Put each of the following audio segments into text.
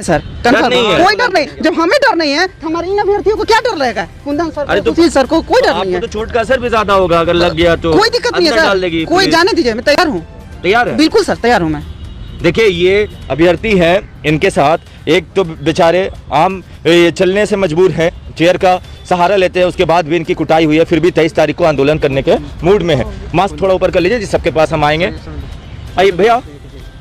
Sir नहीं है। कोई डर नहीं, जब हमें डर नहीं है हमारे इन अभ्यर्थियों को क्या डर रहेगा? कुंदन सर अरे तो सुशील सर को कोई डर नहीं है। तो चोट का असर भी ज्यादा होगा अगर लग गया तो कोई दिक्कत नहीं है अंदर डाल सर, देगी कोई पुलिस। जाने दीजिए, मैं तैयार हूँ। तैयार है? बिल्कुल सर तैयार हूँ मैं। देखिए ये अभ्यर्थी हैं, इनके साथ एक तो बेचारे आम चलने से मजबूर हैं, चेयर का सहारा लेते हैं, उसके बाद भी इनकी कुटाई हुई है, फिर भी 23 तारीख को आंदोलन करने के मूड में है। मास्क थोड़ा ऊपर कर लीजिए, जिस सबके पास हम आएंगे। आइए भैया,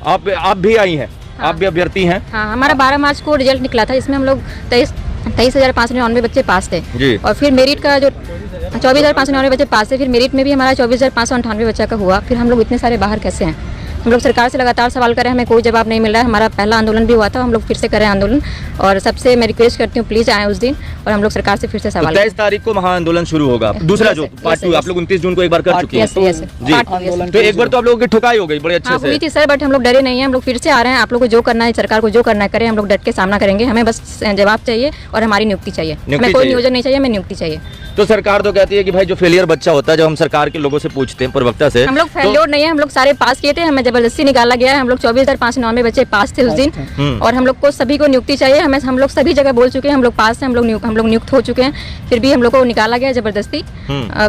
आप भी आई हैं, आप भी अभ्यर्थी हैं। हाँ, हमारा 12 मार्च को रिजल्ट निकला था, इसमें हम लोग 23,599 बच्चे पास थे जी। और फिर मेरिट का जो 24,599 बच्चे पास थे, फिर मेरिट में भी हमारा 24,598 बच्चा का हुआ। फिर हम लोग इतने सारे बाहर कैसे हैं? हम लोग सरकार से लगातार सवाल करें, हमें कोई जवाब नहीं मिल रहा है। हमारा पहला आंदोलन भी हुआ था, हम लोग फिर से करें आंदोलन, और सबसे मैं रिक्वेस्ट करती हूँ प्लीज़ आएँ उस दिन और हम लोग सरकार से फिर से सवाल 23 तारीख को महा आंदोलन शुरू होगा। दूसरा जो पार्ट 2 आप लोग 29 जून को एक बार कर चुके हैं जी, तो एक बार तो आप लोगों की ठुकाई हो गई बड़े अच्छे से। हुई थी सर, बट हम लोग डरे नहीं हैं, हम लोग फिर से आ रहे हैं। आप लोग को जो करना है, सरकार को जो करना है करें, हम लोग डट के सामना करेंगे। हमें बस जवाब चाहिए और हमारी नियुक्ति चाहिए, हमें कोई नियोजन नहीं चाहिए, हमें नियुक्ति चाहिए। तो सरकार तो कहती है कि भाई जो फेलियर बच्चा होता है, जब हम सरकार के लोगों से पूछते हैं, प्रवक्ता से, हम लोग फेलियर नहीं है, हम लोग सारे पास किए थे, हमें जबरदस्ती निकाला गया है। हम लोग 24,599 बच्चे पास थे उस दिन, और हम लोग को सभी को नियुक्ति चाहिए। हम लोग सभी जगह बोल चुके हैं, हम लोग पास हैं, हम लोग नियुक्त हो चुके हैं, फिर भी हम लोग को निकाला गया जबरदस्ती।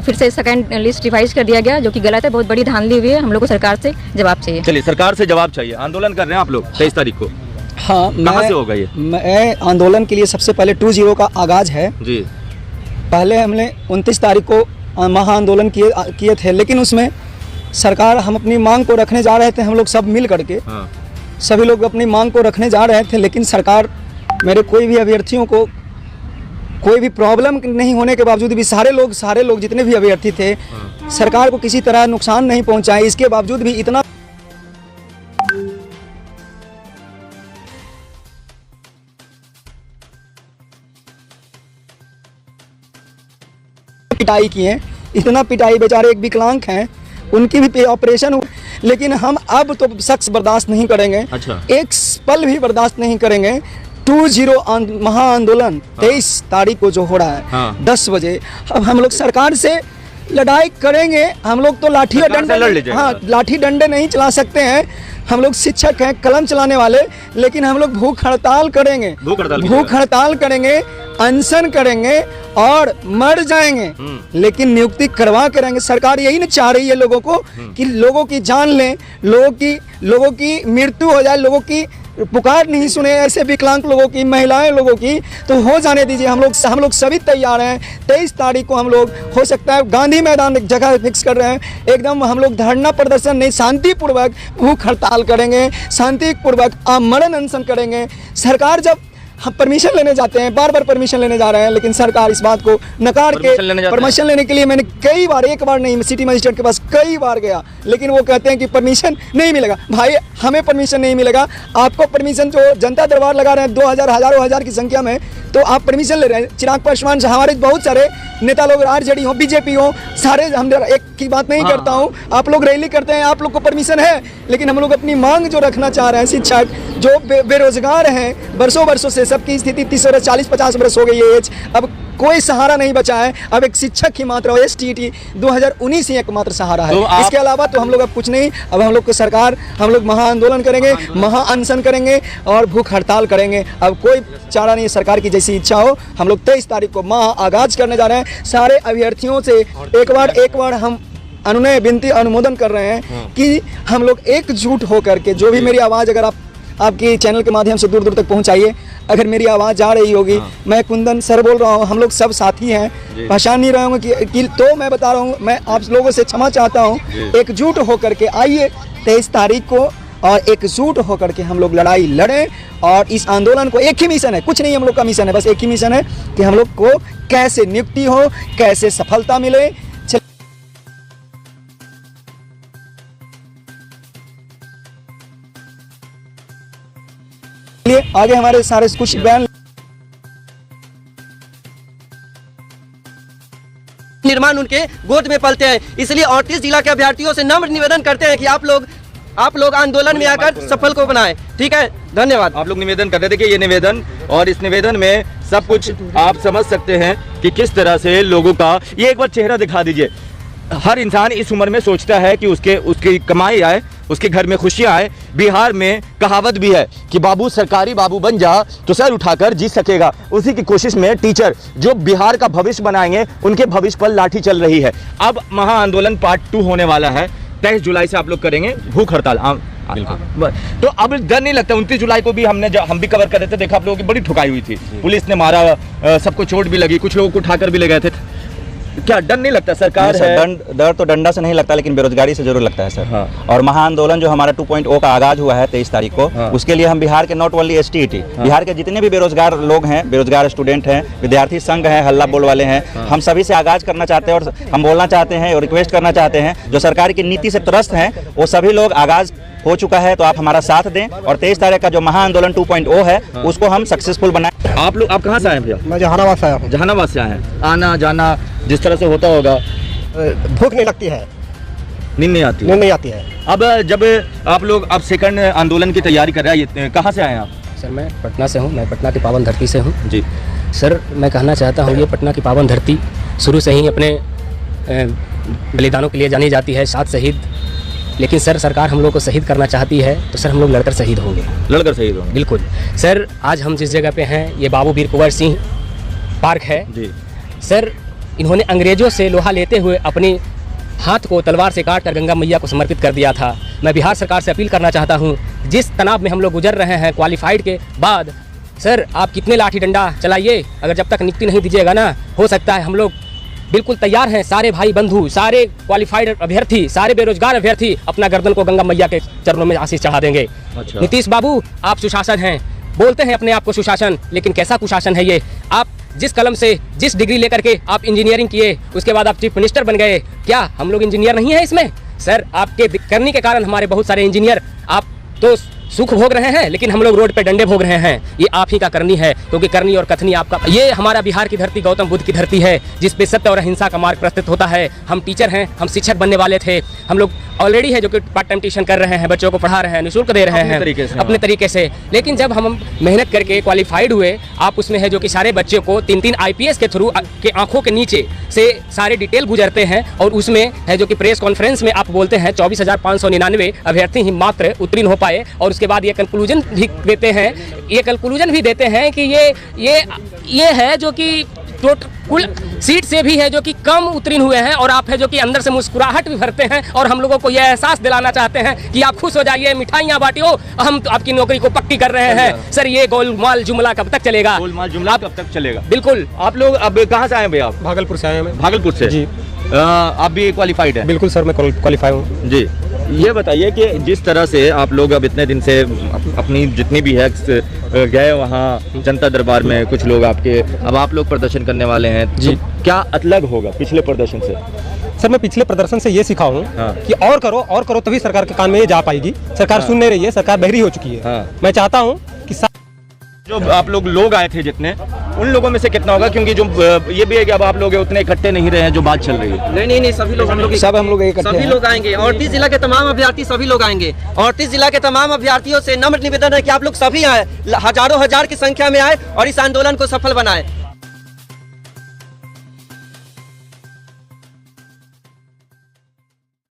फिर से सेकंड लिस्ट रिवाइज कर दिया गया, जो कि गलत है, बहुत बड़ी धांधली हुई है। हम लोग को सरकार से जवाब चाहिए। चलिए, सरकार से जवाब चाहिए। आंदोलन कर रहे हैं आप लोग 23 तारीख को? हाँ, कहाँ से होगा ये? मैं आंदोलन के लिए सबसे पहले 20 का आगाज है जी। पहले हमने 29 तारीख को महा आंदोलन किए थे, लेकिन उसमें सरकार, हम अपनी मांग को रखने जा रहे थे, हम लोग सब मिल करके सभी लोग अपनी मांग को रखने जा रहे थे, लेकिन सरकार मेरे कोई भी अभ्यर्थियों को कोई भी प्रॉब्लम नहीं होने के बावजूद भी सारे लोग जितने भी अभ्यर्थी थे, सरकार को किसी तरह नुकसान नहीं पहुंचाए। इसके बावजूद भी इतना पिटाई किए, इतना पिटाई, बेचारे एक विकलांग हैं, उनकी भी ऑपरेशन हुआ, लेकिन हम अब तो शख्स बर्दाश्त नहीं करेंगे। अच्छा। एक पल भी बर्दाश्त नहीं करेंगे। 20 महा आंदोलन 23 तारीख को जो हो रहा है 10 बजे, अब हम लोग सरकार से लड़ाई करेंगे। हम लोग तो लाठी और डंडे, हाँ, लाठी डंडे नहीं चला सकते हैं, हम लोग शिक्षक हैं, कलम चलाने वाले, लेकिन हम लोग भूख हड़ताल करेंगे, भूख हड़ताल करेंगे, अनशन करेंगे और मर जाएंगे, लेकिन नियुक्ति करवा के रहेंगे। सरकार यही ना चाह रही है लोगों को कि लोगों की जान लें, लोगों की मृत्यु हो जाए, लोगों की पुकार नहीं सुने, ऐसे विकलांग लोगों की, महिलाएं लोगों की, तो हो जाने दीजिए। हम लोग सभी तैयार हैं। 23 तारीख को हम लोग, हो सकता है गांधी मैदान एक जगह फिक्स कर रहे हैं, एकदम हम लोग धरना प्रदर्शन नहीं, शांतिपूर्वक भूख हड़ताल करेंगे, शांतिपूर्वक आमरण अनशन करेंगे। सरकार जब हम परमिशन लेने जाते हैं, बार बार परमिशन लेने जा रहे हैं, लेकिन सरकार इस बात को नकार के, परमिशन लेने के लिए मैंने कई बार, एक बार नहीं, सिटी मजिस्ट्रेट के पास कई बार गया, लेकिन वो कहते हैं कि परमिशन नहीं मिलेगा। भाई, हमें परमिशन नहीं मिलेगा, आपको परमिशन, जो जनता दरबार लगा रहे हैं 2000 हजारों हजार की संख्या में, तो आप परमिशन ले रहे हैं। चिराग पासवान, हमारे बहुत सारे नेता लोग, आरजेडी हो, बीजेपी हो, सारे, हम एक की बात नहीं करता हूँ, आप लोग रैली करते हैं, आप लोग को परमिशन है, लेकिन हम लोग अपनी मांग जो रखना चाह रहे हैं, शिक्षक जो बेरोजगार हैं वर्षों से, सबकी स्थिति 30 वर्ष 40-50 वर्ष हो गई है एज, अब कोई सहारा नहीं बचा है। अब एक शिक्षक ही मात्र, STET 2019 ही एकमात्र सहारा है, तो इसके अलावा तो हम लोग अब कुछ नहीं। अब हम लोग को सरकार, हम लोग महा आंदोलन करेंगे, महा अनशन करेंगे और भूख हड़ताल करेंगे। अब कोई चारा नहीं है, सरकार की जैसी इच्छा हो। हम लोग 23 तारीख को महा आगाज करने जा रहे हैं। सारे अभ्यर्थियों से एक बार हम अनुनय, विनती, अनुमोदन कर रहे हैं कि हम लोग एकजुट होकर के, जो भी मेरी आवाज़ अगर आपके चैनल के माध्यम से दूर दूर तक पहुंचाइए, अगर मेरी आवाज़ जा रही होगी, मैं कुंदन सर बोल रहा हूं, हम लोग सब साथी हैं, पहचान नहीं रहे होंगे कि तो मैं बता रहा हूं, मैं आप लोगों से क्षमा चाहता हूं। एकजुट होकर के आइए 23 तारीख को, और एकजुट होकर के हम लोग लड़ाई लड़ें, और इस आंदोलन को, एक ही मिशन है, कुछ नहीं हम लोग का मिशन है, बस एक ही मिशन है कि हम लोग को कैसे नियुक्ति हो, कैसे सफलता मिले। आगे हमारे सारे कुछ बयान निर्माण उनके गोद में पलते हैं, इसलिए 38 जिला के अभ्यर्थियों से नम्र निवेदन करते हैं कि आप लोग आंदोलन में आकर सफल को बनाएं। ठीक है, धन्यवाद। आप लोग निवेदन करते थे कि ये निवेदन, और इस निवेदन में सब कुछ आप समझ सकते हैं कि किस तरह से लोगों का, ये एक बार चेहरा दिखा दीजिए। हर इंसान इस उम्र में सोचता है कि उसकी कमाई आए, उसके घर में खुशियां आए। बिहार में कहावत भी है कि बाबू सरकारी बाबू बन जा तो सर उठाकर जी सकेगा। उसी की कोशिश में टीचर जो बिहार का भविष्य बनाएंगे उनके भविष्य पर लाठी चल रही है। अब महाआंदोलन पार्ट 2 होने वाला है। 23 जुलाई से आप लोग करेंगे भूख हड़ताल। तो अब डर नहीं लगता? 29 जुलाई को भी हम भी कवर कर रहे थे, देखा आप लोगों की बड़ी ठुकाई हुई थी, पुलिस ने मारा, सबको चोट भी लगी, कुछ लोगों को उठाकर भी ले गए थे। क्या डर नहीं लगता? सरकार है, डर तो डंडा से नहीं लगता, लेकिन बेरोजगारी से जरूर लगता है सर। हाँ। और महाआंदोलन जो हमारा 2.0 का आगाज हुआ है 23 तारीख को, हाँ। उसके लिए हम बिहार के नॉट ओनली STET, बिहार के जितने भी बेरोजगार लोग हैं, बेरोजगार स्टूडेंट हैं, विद्यार्थी संघ हैं, हल्ला बोल वाले हैं, हम सभी से आगाज करना चाहते हैं और हम बोलना चाहते हैं और रिक्वेस्ट करना चाहते हैं, जो सरकार की नीति से त्रस्त हैं वो सभी लोग आगाज हो चुका है, तो आप हमारा साथ दें और 23 तारीख का जो महाआंदोलन 2.0 है उसको हम सक्सेसफुल बनाएं। आप लोग, आप कहाँ से आए हैं भैया? मैं जहानाबाद से आया हूँ। जहानाबाद से आए हैं। आना जाना जिस तरह से होता होगा, भूख नहीं लगती है, नींद नहीं आती? नींद नहीं आती है। अब जब आप लोग अब सेकंड आंदोलन की तैयारी कर रहे हैं, कहाँ से आए हैं आप? सर मैं पटना से हूँ, मैं पटना की पावन धरती से हूँ जी। सर मैं कहना चाहता हूँ, ये पटना की पावन धरती शुरू से ही अपने बलिदानों के लिए जानी जाती है, 7 शहीद। लेकिन सर सरकार हम लोग को शहीद करना चाहती है तो सर हम लोग लड़कर शहीद होंगे। लड़कर शहीद होंगे? बिल्कुल सर। आज हम जिस जगह पे हैं ये बाबू वीर कुंवर सिंह पार्क है जी। सर इन्होंने अंग्रेजों से लोहा लेते हुए अपनी हाथ को तलवार से काट कर गंगा मैया को समर्पित कर दिया था। मैं बिहार सरकार से अपील करना चाहता हूँ, जिस तनाव में हम लोग गुजर रहे हैं क्वालिफाइड के बाद, सर आप कितने लाठी डंडा चलाइए, अगर जब तक नियुक्ति नहीं दीजिएगा ना, हो सकता है हम लोग बिल्कुल तैयार हैं, सारे भाई बंधु, सारे क्वालिफाइड अभ्यर्थी, सारे बेरोजगार अभ्यर्थी अपना गर्दन को गंगा मैया के चरणों में आशीष चढ़ा देंगे। अच्छा। नीतीश बाबू आप सुशासन हैं, बोलते हैं अपने आप को सुशासन, लेकिन कैसा कुशासन है ये? आप जिस कलम से जिस डिग्री लेकर के आप इंजीनियरिंग किए, उसके बाद आप चीफ मिनिस्टर बन गए, क्या हम लोग इंजीनियर नहीं है इसमें? सर आपके करने के कारण हमारे बहुत सारे इंजीनियर, आप तो सुख भोग रहे हैं लेकिन हम लोग रोड पे डंडे भोग रहे हैं। ये आप ही का करनी है, क्योंकि करनी और कथनी आपका। ये हमारा बिहार की धरती गौतम बुद्ध की धरती है, जिस पे सत्य और अहिंसा का मार्ग प्रस्तुत होता है। हम टीचर हैं, हम शिक्षक बनने वाले थे, हम लोग ऑलरेडी है जो कि पार्ट टाइम ट्यूशन कर रहे हैं, बच्चों को पढ़ा रहे हैं, निःशुल्क दे रहे हैं अपने तरीके से। लेकिन जब हम मेहनत करके क्वालिफाइड हुए, आप उसमें है जो कि सारे बच्चों को 3-3 IPS के थ्रू के आंखों के नीचे से सारे डिटेल गुजरते हैं, और उसमें है जो कि प्रेस कॉन्फ्रेंस में आप बोलते हैं 24,599 अभ्यर्थी ही मात्र उत्तीर्ण हो पाए। और उसके बाद ये कंक्लूजन भी देते हैं, ये कंक्लूजन भी देते हैं कि ये है जो कि कुल सीट से भी है जो कि कम उत्तीर्ण हुए हैं, और आप है जो कि अंदर से मुस्कुराहट भी भरते हैं और हम लोगों को यह एहसास दिलाना चाहते हैं कि आप खुश हो जाइए, मिठाइयाँ बांटियो, हम आपकी नौकरी को पक्की कर रहे हैं। सर ये गोलमाल जुमला कब तक चलेगा? गोलमाल जुमला कब तक चलेगा? बिल्कुल। आप लोग अब कहाँ से आए भैया? आप? भागलपुर से आए हैं। मैं भागलपुर से जी। आप भी क्वालिफाइड हैं? बिल्कुल सर, मैं क्वालिफाई हूँ जी। ये बताइए कि जिस तरह से आप लोग अब इतने दिन से अपनी जितनी भी है गए वहाँ जनता दरबार में, कुछ लोग आपके, अब आप लोग प्रदर्शन करने वाले हैं जी, तो क्या अलग होगा पिछले प्रदर्शन से? सर मैं पिछले प्रदर्शन से ये सीखा हूँ कि और करो तभी सरकार के कान में ये जा पाएगी। सरकार सुन नहीं रही है, सरकार बहरी हो चुकी है। मैं चाहता हूँ कि जो आप लोग आए थे जितने, उन लोगों में से कितना होगा, क्योंकि जो ये भी है कि अब आप लोग उतने इकट्ठे नहीं रहे हैं जो बात चल रही है। नहीं, सभी लोग हम लोग सभी लोग आएंगे। 38 जिला के तमाम अभ्यर्थी सभी लोग आएंगे। 38 जिला के तमाम अभ्यर्थियों से नम्र निवेदन है कि आप लोग सभी आए, हजारों हजार की संख्या में आए और इस आंदोलन को सफल बनाए।